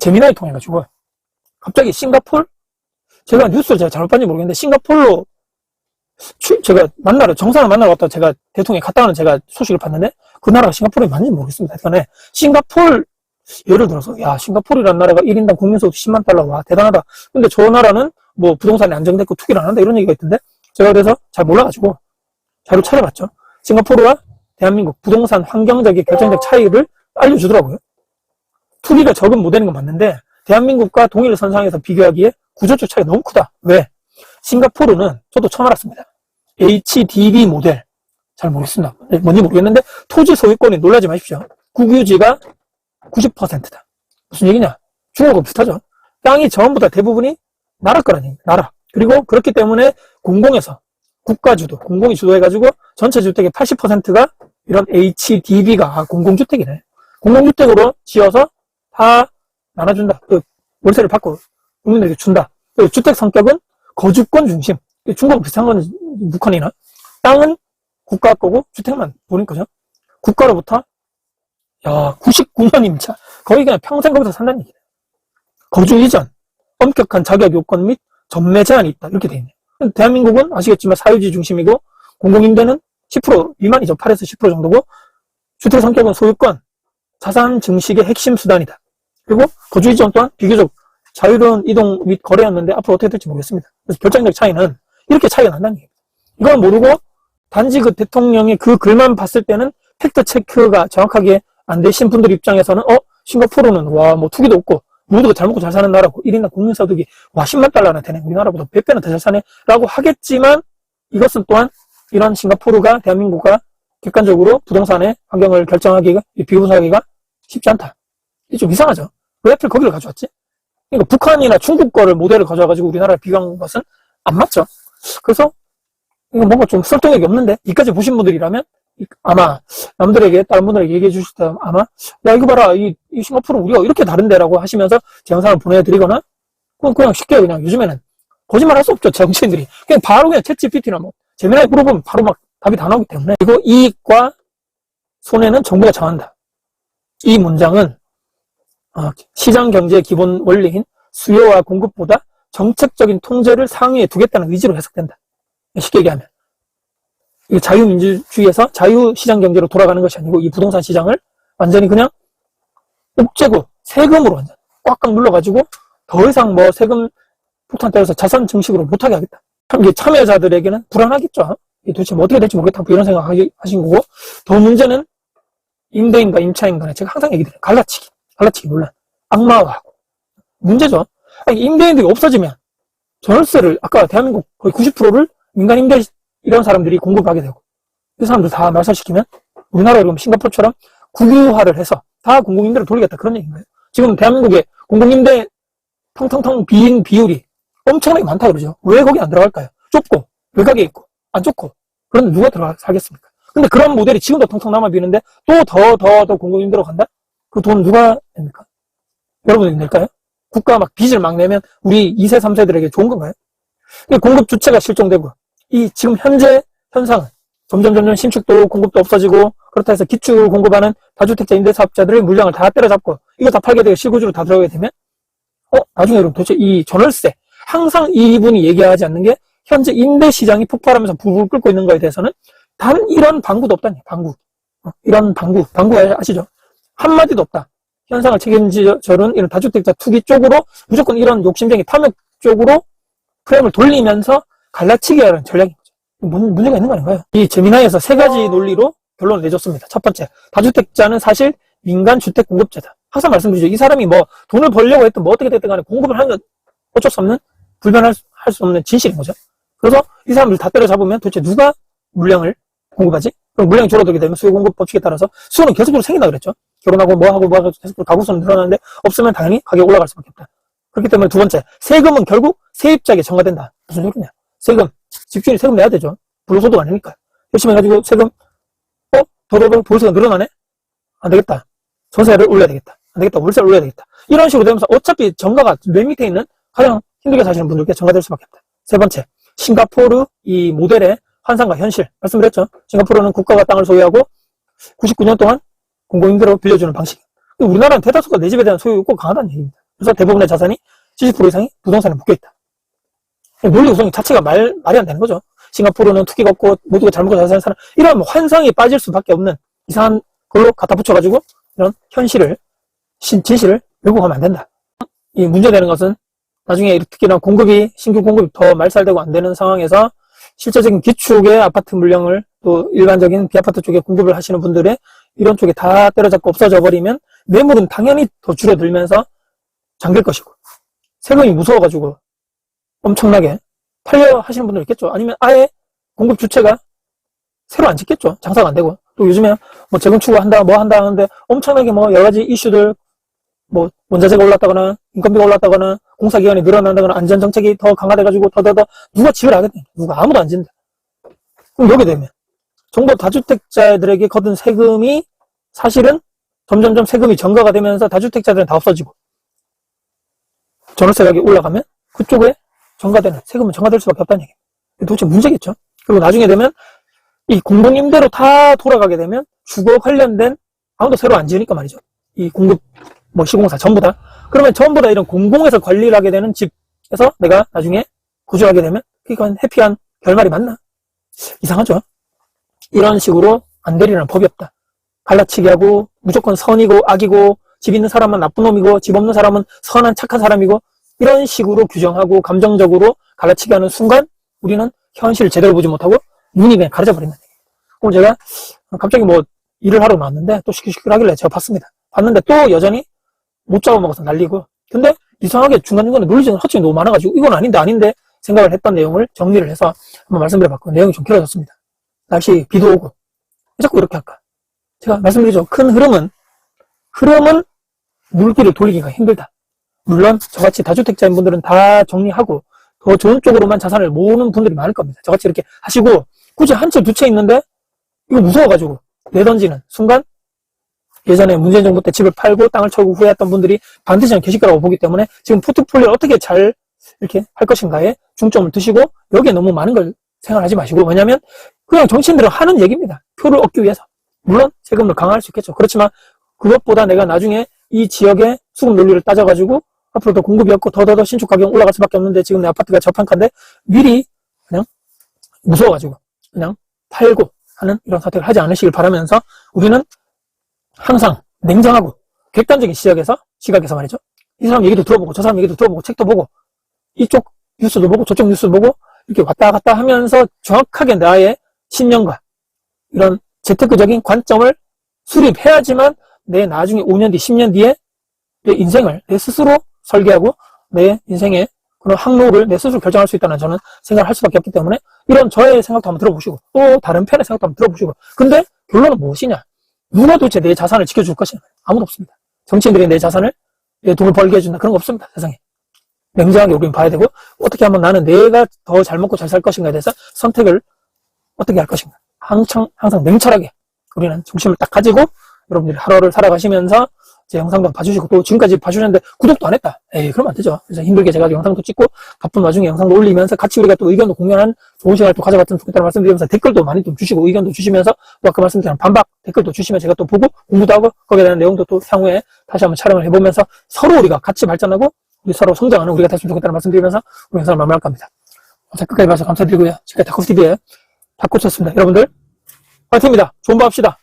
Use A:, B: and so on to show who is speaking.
A: 재미나게 통해가지고 갑자기 싱가폴, 제가 뉴스를 제가 잘못 봤는지 모르겠는데 싱가폴로 제가 정상을 만나러 갔다가 제가 대통령이 갔다가는 제가 소식을 봤는데 그 나라가 싱가폴이 맞는지 모르겠습니다. 하여간에 싱가폴, 예를 들어서 야 싱가폴이라는 나라가 1인당 국민소득 10만 달러, 와 대단하다. 근데 저 나라는 뭐 부동산이 안정됐고 투기를 안 한다 이런 얘기가 있던데 제가 그래서 잘 몰라가지고 자료 찾아봤죠. 싱가포르와 대한민국 부동산 환경적인 결정적 차이를 알려주더라고요. 투기가 적은 모델인 건 맞는데 대한민국과 동일 선상에서 비교하기에 구조적 차이가 너무 크다. 왜? 싱가포르는 저도 처음 알았습니다. HDB 모델, 잘 모르겠습니다. 뭔지 모르겠는데 토지 소유권이, 놀라지 마십시오, 국유지가 90%다. 무슨 얘기냐? 중국하고 비슷하죠. 땅이 전부 다 대부분이 나라 거라니, 나라. 그리고 그렇기 때문에 공공에서 국가주도, 공공이 주도해가지고 전체 주택의 80%가 이런 HDB가 공공주택이네. 공공주택으로 지어서 다 나눠준다. 그 월세를 받고 국민들에게 준다. 그 주택 성격은 거주권 중심. 중국하고 비슷한 건 북한이나 땅은 국가 거고 주택만 보는 거죠. 국가로부터 99년 임차, 거의 그냥 평생 거기서 산다는 얘기예요. 거주 이전, 엄격한 자격 요건 및 전매 제한이 있다. 이렇게 돼 있네요. 대한민국은 아시겠지만 사유지 중심이고 공공임대는 10% 미만이죠. 8에서 10% 정도고 주택 성격은 소유권, 자산 증식의 핵심 수단이다. 그리고 거주 이전 또한 비교적 자유로운 이동 및 거래였는데 앞으로 어떻게 될지 모르겠습니다. 그래서 결정적 차이는 이렇게 차이가 난다는 얘기예요. 이걸 모르고 단지 그 대통령의 그 글만 봤을 때는 팩트 체크가 정확하게 안 되신 분들 입장에서는 싱가포르는 뭐 투기도 없고 모두가 잘 먹고 잘 사는 나라고 1인당 국민소득이 10만 달러나 되네, 우리나라보다 100배나 더 잘 사네 라고 하겠지만 이것은 또한 이런 싱가포르가 대한민국과 객관적으로 부동산의 환경을 결정하기가, 비교분석하기가 쉽지 않다. 이게 좀 이상하죠. 왜 하필 거기를 가져왔지? 그러니까 북한이나 중국 거를 모델을 가져와가지고 우리나라를 비교한 것은 안 맞죠. 그래서 이거 뭔가 좀 설득력이 없는데, 이까지 보신 분들이라면 아마 남들에게, 다른 분들에게 얘기해 주실 때 아마 야 이거 봐라, 이 싱가포르 우리가 이렇게 다른데 라고 하시면서 제 영상을 보내드리거나, 그냥 쉽게 그냥 요즘에는 거짓말 할 수 없죠. 정치인들이 그냥 바로 그냥 챗GPT나 뭐 재미나게 물어보면 바로 막 답이 다 나오기 때문에. 그리고 이익과 손해는 정부가 정한다. 이 문장은 시장 경제의 기본 원리인 수요와 공급보다 정책적인 통제를 상위에 두겠다는 의지로 해석된다. 쉽게 얘기하면 자유민주주의에서 자유시장 경제로 돌아가는 것이 아니고 이 부동산 시장을 완전히 그냥 옥죄고 세금으로 완전 꽉꽉 눌러가지고 더 이상 뭐 세금 폭탄 때려서 자산 증식으로 못하게 하겠다. 이게 참여자들에게는 불안하겠죠. 도대체 뭐 어떻게 될지 모르겠다, 이런 생각 하신 거고, 더 문제는 임대인과 임차인 간에 제가 항상 얘기 드려요. 갈라치기 논란, 악마화하고 문제죠. 임대인들이 없어지면 전월세를, 아까 대한민국 거의 90%를 민간 임대 이런 사람들이 공급하게 되고, 이 사람들 다 말살시키면 우리나라가 그럼 싱가포르처럼 국유화를 해서 다 공공임대로 돌리겠다, 그런 얘기인가요? 지금 대한민국의 공공임대 텅텅텅 빈 비율이 엄청나게 많다 그러죠. 왜 거기 안 들어갈까요? 좁고 외곽에 있고 안 좋고. 그런데 누가 들어가 살겠습니까? 근데 그런 모델이 지금도 텅텅 남아 비는데 또 더 공공임대로 간다? 그 돈 누가 냅니까? 여러분이 낼까요? 국가 막 빚을 막 내면 우리 2세 3세들에게 좋은 건가요? 공급 주체가 실종되고, 이 지금 현재 현상은 점점 신축도 공급도 없어지고, 그렇다 해서 기축을 공급하는 다주택자 임대사업자들의 물량을 다 때려잡고 이거 다 팔게 되고 실거주로 다 들어가게 되면 나중에 여러분 도대체 이 전월세, 항상 이분이 얘기하지 않는 게 현재 임대시장이 폭발하면서 불을 끓고 있는 거에 대해서는 단 이런 방구도 없다니. 이런 방구 아시죠? 한마디도 없다. 현상을 책임져주는 이런 다주택자 투기 쪽으로 무조건 이런 욕심쟁이 탐욕 쪽으로 프레임을 돌리면서 갈라치기 하는 전략인 거죠. 문제가 있는 거 아닌가요? 이 재미나이에서 3가지 논리로 결론을 내줬습니다. 첫 번째, 다주택자는 사실 민간 주택 공급자다. 항상 말씀드리죠. 이 사람이 뭐 돈을 벌려고 했든 뭐 어떻게 됐든 간에 공급을 하는 건 어쩔 수 없는, 불변할 수 없는 진실인 거죠. 그래서 이 사람들 다 때려잡으면 도대체 누가 물량을 공급하지? 그럼 물량이 줄어들게 되면 수요 공급 법칙에 따라서 수요는 계속적으로 생긴다 그랬죠. 결혼하고 뭐하고 계속적으로 가구수는 늘어나는데 없으면 당연히 가격이 올라갈 수밖에 없다. 그렇기 때문에 두 번째, 세금은 결국 세입자에게 전가된다. 무슨 소리냐? 세금, 집주인이 세금 내야 되죠. 불로소득 아니니까. 열심히 해가지고 세금, 더더더 보유세가 늘어나네? 안 되겠다. 전세를 올려야 되겠다. 안 되겠다. 월세를 올려야 되겠다. 이런 식으로 되면서 어차피 정가가 맨 밑에 있는 가장 힘들게 사시는 분들께 전가될 수밖에 없다. 세 번째, 싱가포르 이 모델의 환상과 현실. 말씀드렸죠. 싱가포르는 국가가 땅을 소유하고 99년 동안 공공임대로 빌려주는 방식. 우리나라는 대다수가 내 집에 대한 소유 욕구가 강하다는 얘기입니다. 그래서 대부분의 자산이 70% 이상이 부동산에 묶여있다. 논리 구성 자체가 말이 안 되는 거죠. 싱가포르는 투기가 없고 모두가 잘 먹고 잘 사는 사람, 이런 뭐 환상이 빠질 수밖에 없는 이상한 걸로 갖다 붙여가지고 이런 현실을, 진실을 왜곡하면 안 된다. 이 문제되는 것은 나중에 특히나 신규 공급이 더 말살되고 안 되는 상황에서 실제적인 기축의 아파트 물량을 또 일반적인 비아파트 쪽에 공급을 하시는 분들의 이런 쪽에 다 때려잡고 없어져 버리면 매물은 당연히 더 줄어들면서 잠길 것이고, 세금이 무서워가지고 엄청나게 팔려 하시는 분들 있겠죠. 아니면 아예 공급 주체가 새로 안 짓겠죠. 장사가 안 되고. 또 요즘에 뭐 재건축을 한다, 뭐 한다 하는데 엄청나게 뭐 여러 가지 이슈들, 뭐 원자재가 올랐다거나 인건비가 올랐다거나 공사기간이 늘어난다거나 안전정책이 더 강화돼가지고 더더더 누가 집을 하겠냐. 누가 아무도 안 짓는다. 그럼 여기 되면 정부 다주택자들에게 거둔 세금이 사실은 점점점 세금이 전가가 되면서 다주택자들은 다 없어지고 전월세 가격이 올라가면 그쪽에 세금은 전가될 수밖에 없다는 얘기예요. 도대체 문제겠죠. 그리고 나중에 되면 이 공동임대로 다 돌아가게 되면 주거 관련된 아무도 새로 안 지으니까 말이죠. 이 공급 뭐 시공사 전부 다. 그러면 전부 다 이런 공공에서 관리를 하게 되는 집에서 내가 나중에 구조하게 되면 그건 해피한 결말이 맞나? 이상하죠. 이런 식으로 안 되리라는 법이 없다. 갈라치기 하고 무조건 선이고 악이고 집 있는 사람은 나쁜 놈이고 집 없는 사람은 선한 착한 사람이고 이런 식으로 규정하고 감정적으로 갈라치기 하는 순간 우리는 현실을 제대로 보지 못하고 눈이 그냥 가려져 버린다. 그럼 제가 갑자기 뭐 일을 하러 나왔는데 또 시끌시끌 하길래 제가 봤는데 또 여전히 못 잡아먹어서 날리고, 근데 이상하게 중간중간에 논리적인 허점이 너무 많아가지고 이건 아닌데 생각을 했던 내용을 정리를 해서 한번 말씀드려봤고 내용이 좀 길어졌습니다. 날씨 비도 오고 왜 자꾸 이렇게 할까? 제가 말씀드리죠. 큰 흐름은 물길을 돌리기가 힘들다. 물론 저같이 다주택자인 분들은 다 정리하고 더 좋은 쪽으로만 자산을 모으는 분들이 많을 겁니다. 저같이 이렇게 하시고 굳이 한 채 두 채 있는데 이거 무서워가지고 내던지는 순간 예전에 문재인 정부 때 집을 팔고 땅을 철고 후회했던 분들이 반드시 저는 계실 거라고 보기 때문에 지금 포트폴리오를 어떻게 잘 이렇게 할 것인가에 중점을 두시고 여기에 너무 많은 걸 생각하지 마시고, 왜냐하면 그냥 정치인들은 하는 얘기입니다. 표를 얻기 위해서. 물론 세금을 강화할 수 있겠죠. 그렇지만 그것보다 내가 나중에 이 지역의 수급 논리를 따져가지고 앞으로 더 공급이 없고 더더더 신축 가격 올라갈 수밖에 없는데 지금 내 아파트가 저평가인데 미리 그냥 무서워가지고 그냥 팔고 하는 이런 선택을 하지 않으시길 바라면서 우리는 항상 냉정하고 객관적인 시각에서 말이죠. 이 사람 얘기도 들어보고 저 사람 얘기도 들어보고 책도 보고 이쪽 뉴스도 보고 저쪽 뉴스도 보고 이렇게 왔다 갔다 하면서 정확하게 나의 신념과 이런 재테크적인 관점을 수립해야지만 내 나중에 5년 뒤, 10년 뒤에 내 인생을 내 스스로 설계하고 내 인생의 그런 항로를 내 스스로 결정할 수 있다는 저는 생각을 할 수밖에 없기 때문에 이런 저의 생각도 한번 들어보시고 또 다른 편의 생각도 한번 들어보시고, 근데 결론은 무엇이냐? 누가 도대체 내 자산을 지켜줄 것이냐? 아무도 없습니다. 정치인들이 내 자산을 내 돈을 벌게 해준다 그런 거 없습니다. 세상에. 냉정하게 우리는 봐야 되고 어떻게 하면 나는 내가 더 잘 먹고 잘 살 것인가에 대해서 선택을 어떻게 할 것인가 항상 냉철하게 우리는 중심을 딱 가지고 여러분들이 하루를 살아가시면서 제 영상도 봐주시고 또 지금까지 봐주셨는데 구독도 안 했다. 에이 그러면 안 되죠. 그래서 힘들게 제가 영상도 찍고 바쁜 와중에 영상도 올리면서 같이 우리가 또 의견도 공유하는 좋은 시간을 또 가져봤으면 좋겠다는 말씀드리면서 댓글도 많이 좀 주시고 의견도 주시면서 또 아까 말씀드린 반박 댓글도 주시면 제가 또 보고 공부도 하고 거기에 대한 내용도 또 향후에 다시 한번 촬영을 해보면서 서로 우리가 같이 발전하고 우리 서로 성장하는 우리가 됐으면 좋겠다는 말씀드리면서 우리 영상을 마무리할까 합니다. 끝까지 봐주셔서 감사드리고요. 지금까지 다코TV의 다코였습니다. 여러분들 화이팅입니다. 좋은 밤 합시다.